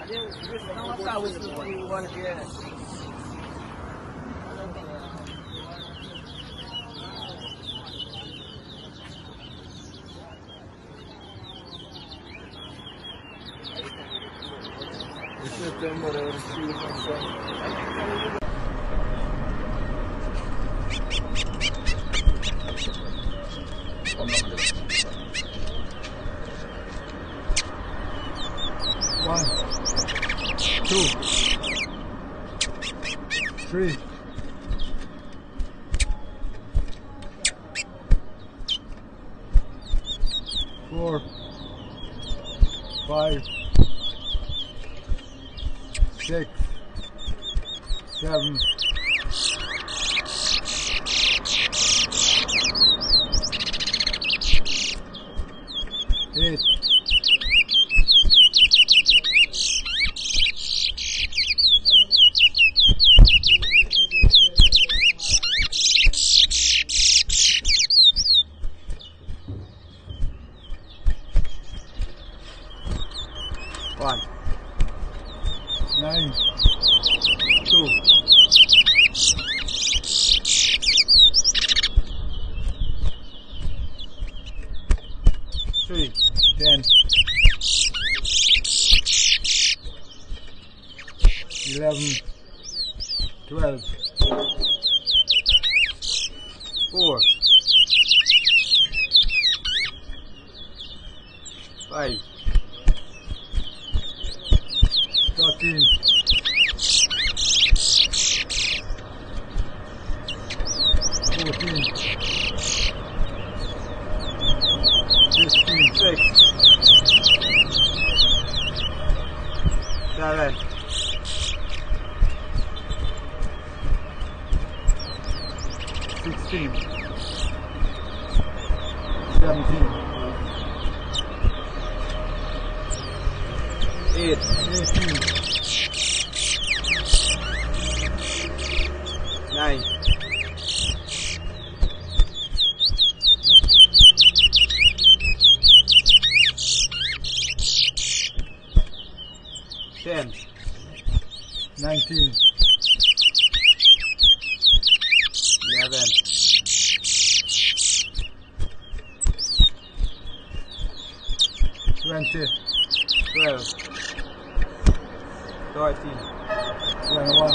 Não, a saúde do óleo que é. Setembro era One, two, three, four, five, 6, 7, 8, 1, 9, 2, 3, 10, 11, 12, 4, 5, 13, 14, 15, 6, 7, 16, 17, 18, 9, 10, 19, 11, 20, 12, 13, 21,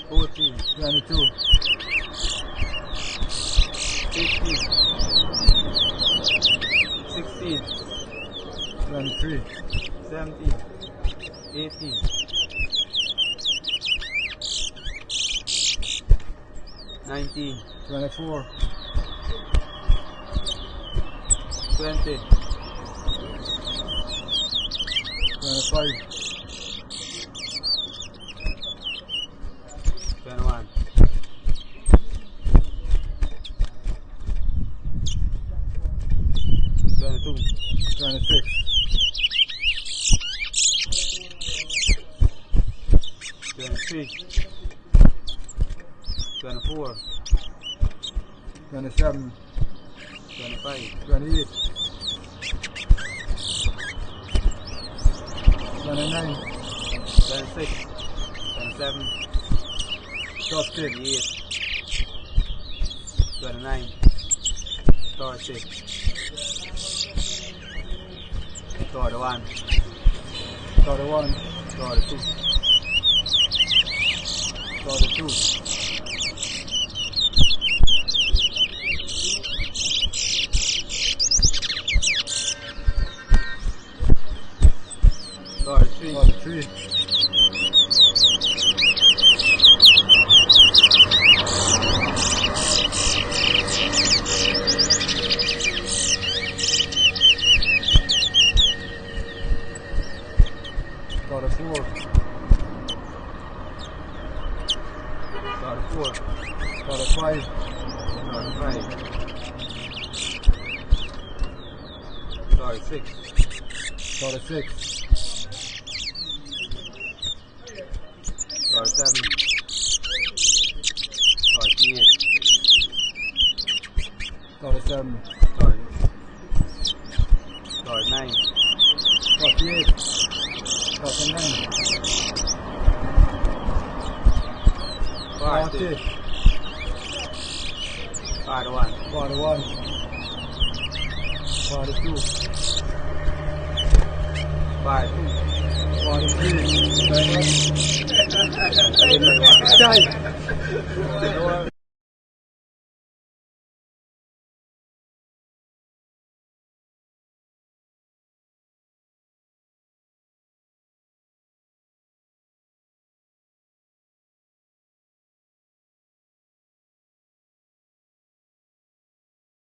14, 22, 15, 16, 23, 17, 18, 19, 24, 20, 25, 21, 22, 26, 23, 24, 27, 25, 28, 29, 26, 27, 28, 29, 30, 31, 31, 32, 32, 33, 33, 34, 34, 35, 35, 36, 36, 37, 38, 37, 40, 48, 49, 40, 41, 41, 42, 43, 41. AJAY.